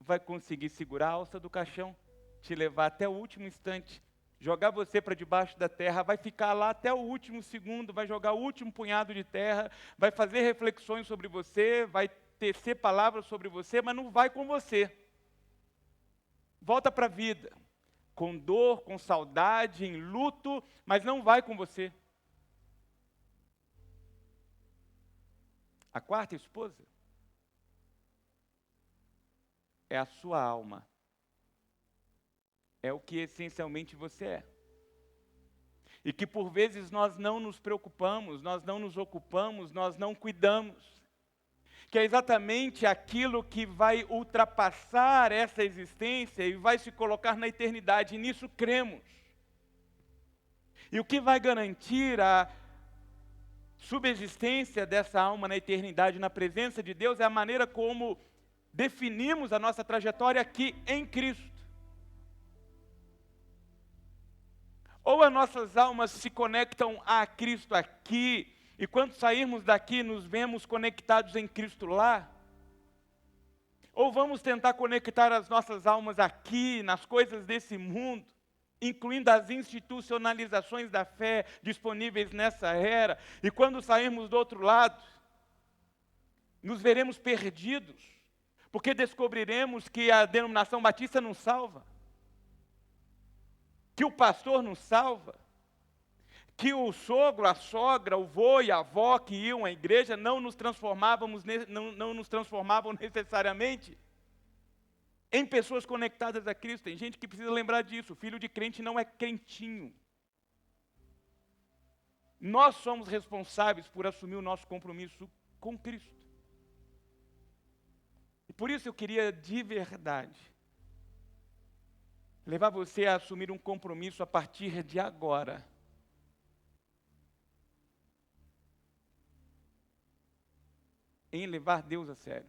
B: vai conseguir segurar a alça do caixão, te levar até o último instante, jogar você para debaixo da terra, vai ficar lá até o último segundo, vai jogar o último punhado de terra, vai fazer reflexões sobre você, vai tecer palavras sobre você, mas não vai com você. Volta para a vida, com dor, com saudade, em luto, mas não vai com você. A quarta esposa é a sua alma. É o que essencialmente você é. e que por vezes nós não nos preocupamos, nós não nos ocupamos, nós não cuidamos, que é exatamente aquilo que vai ultrapassar essa existência e vai se colocar na eternidade, e nisso cremos. E o que vai garantir a subsistência dessa alma na eternidade, na presença de Deus, é a maneira como definimos a nossa trajetória aqui em Cristo. Ou as nossas almas se conectam a Cristo aqui, e quando sairmos daqui nos vemos conectados em Cristo lá, ou vamos tentar conectar as nossas almas aqui, nas coisas desse mundo, incluindo as institucionalizações da fé disponíveis nessa era, e quando sairmos do outro lado, nos veremos perdidos, porque descobriremos que a denominação batista não salva, que o pastor não salva, que o sogro, a sogra, o vô e a avó que iam à igreja não nos transformavam necessariamente em pessoas conectadas a Cristo. Tem gente que precisa lembrar disso. Filho de crente não é crentinho. Nós somos responsáveis por assumir o nosso compromisso com Cristo. E por isso eu queria de verdade levar você a assumir um compromisso a partir de agora. Em levar Deus a sério.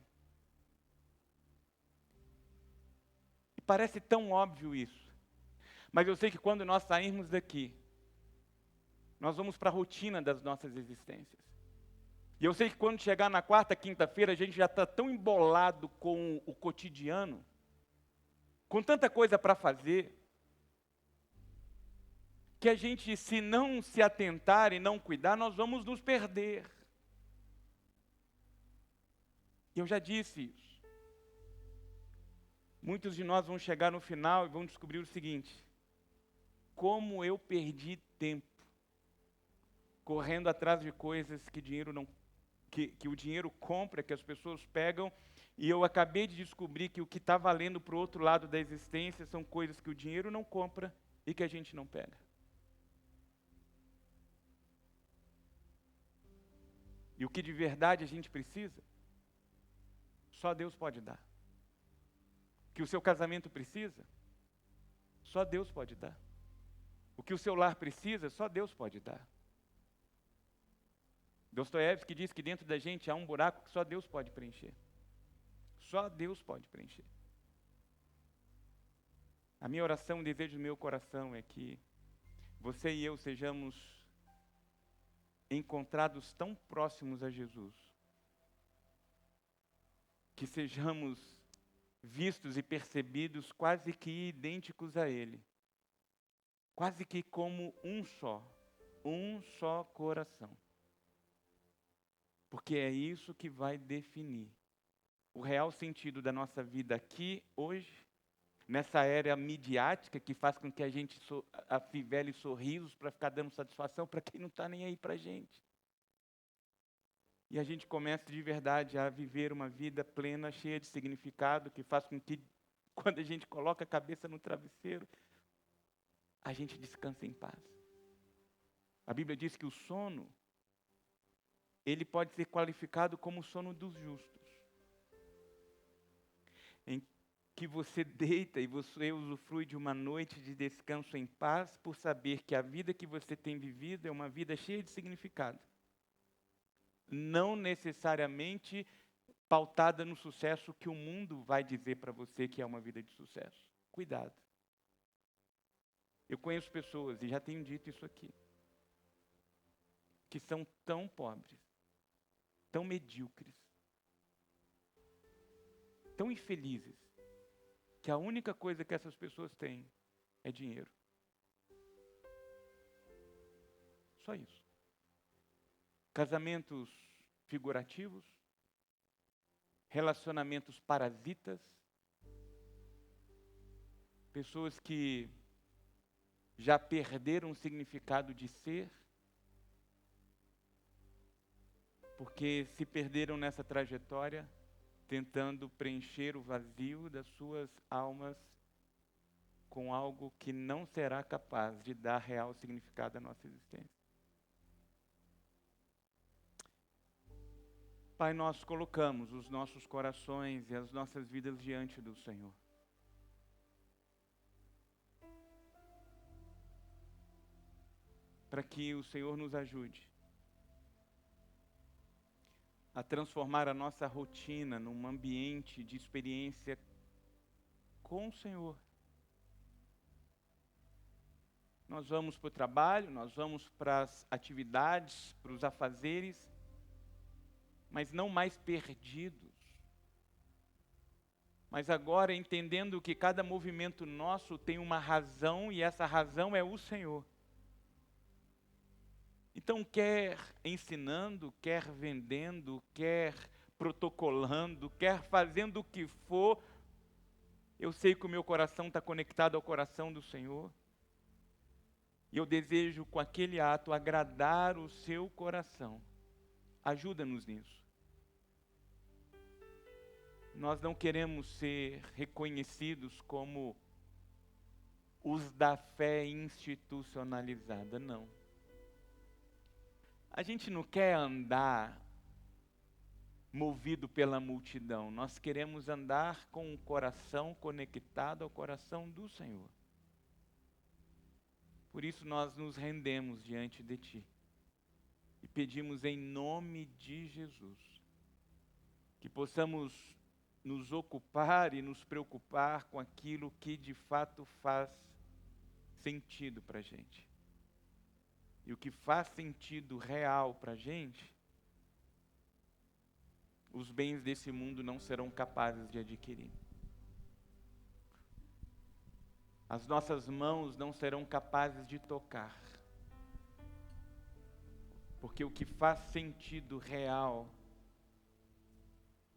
B: E parece tão óbvio isso. Mas eu sei que quando nós sairmos daqui, nós vamos para a rotina das nossas existências. E eu sei que quando chegar na quarta, quinta-feira, a gente já está tão embolado com o cotidiano, com tanta coisa para fazer, que a gente, se não se atentar e não cuidar, nós vamos nos perder. Eu já disse isso. Muitos de nós vão chegar no final e vão descobrir o seguinte: como eu perdi tempo correndo atrás de coisas que o dinheiro compra, que as pessoas pegam, e eu acabei de descobrir que o que está valendo para o outro lado da existência são coisas que o dinheiro não compra e que a gente não pega. E o que de verdade a gente precisa, só Deus pode dar. O que o seu casamento precisa, só Deus pode dar. O que o seu lar precisa, só Deus pode dar. Dostoiévski diz que dentro da gente há um buraco que só Deus pode preencher. Só Deus pode preencher. A minha oração, o desejo do meu coração é que você e eu sejamos encontrados tão próximos a Jesus, que sejamos vistos e percebidos quase que idênticos a Ele, quase que como um só coração. Porque é isso que vai definir o real sentido da nossa vida aqui, hoje, nessa era midiática que faz com que a gente afivele sorrisos para ficar dando satisfação para quem não está nem aí para a gente. E a gente começa de verdade a viver uma vida plena, cheia de significado, que faz com que, quando a gente coloca a cabeça no travesseiro, a gente descansa em paz. A Bíblia diz que o sono, ele pode ser qualificado como o sono dos justos, em que você deita e você usufrui de uma noite de descanso em paz, por saber que a vida que você tem vivido é uma vida cheia de significado. Não necessariamente pautada no sucesso que o mundo vai dizer para você que é uma vida de sucesso. Cuidado. Eu conheço pessoas, e já tenho dito isso aqui, que são tão pobres, tão medíocres, tão infelizes, que a única coisa que essas pessoas têm é dinheiro. Só isso. Casamentos figurativos, relacionamentos parasitas, pessoas que já perderam o significado de ser, porque se perderam nessa trajetória, tentando preencher o vazio das suas almas com algo que não será capaz de dar real significado à nossa existência. Pai, nós colocamos os nossos corações e as nossas vidas diante do Senhor. Para que o Senhor nos ajude a transformar a nossa rotina num ambiente de experiência com o Senhor. Nós vamos para o trabalho, nós vamos para as atividades, para os afazeres, mas não mais perdidos. Mas agora entendendo que cada movimento nosso tem uma razão e essa razão é o Senhor. Então, quer ensinando, quer vendendo, quer protocolando, quer fazendo o que for, eu sei que o meu coração está conectado ao coração do Senhor. E eu desejo, com aquele ato, agradar o seu coração. Ajuda-nos nisso. Nós não queremos ser reconhecidos como os da fé institucionalizada, não. A gente não quer andar movido pela multidão. Nós queremos andar com o coração conectado ao coração do Senhor. Por isso nós nos rendemos diante de Ti e pedimos em nome de Jesus que possamos nos ocupar e nos preocupar com aquilo que de fato faz sentido para a gente. E o que faz sentido real para a gente, os bens desse mundo não serão capazes de adquirir. As nossas mãos não serão capazes de tocar. Porque o que faz sentido real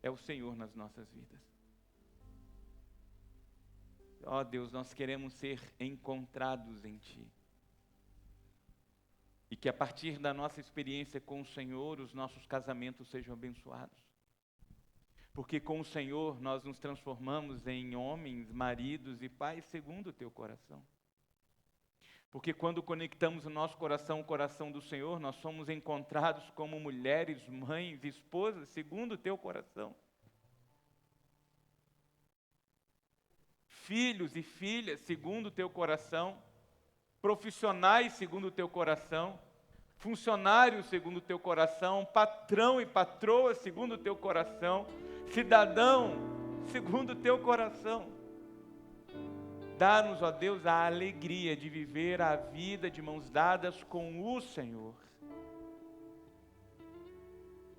B: é o Senhor nas nossas vidas. Ó Deus, nós queremos ser encontrados em Ti. E que a partir da nossa experiência com o Senhor, os nossos casamentos sejam abençoados. Porque com o Senhor nós nos transformamos em homens, maridos e pais segundo o Teu coração. Porque quando conectamos o nosso coração ao coração do Senhor, nós somos encontrados como mulheres, mães, esposas, segundo o Teu coração. Filhos e filhas, segundo o Teu coração. Profissionais, segundo o Teu coração. Funcionários, segundo o Teu coração. Patrão e patroa, segundo o Teu coração. Cidadão, segundo o Teu coração. Dá-nos, ó Deus, a alegria de viver a vida de mãos dadas com o Senhor.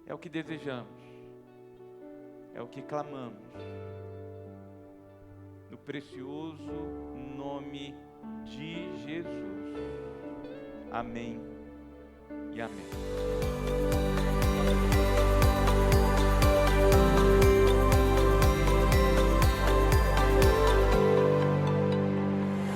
B: É o que desejamos. É o que clamamos. No precioso nome de Jesus. Amém e amém.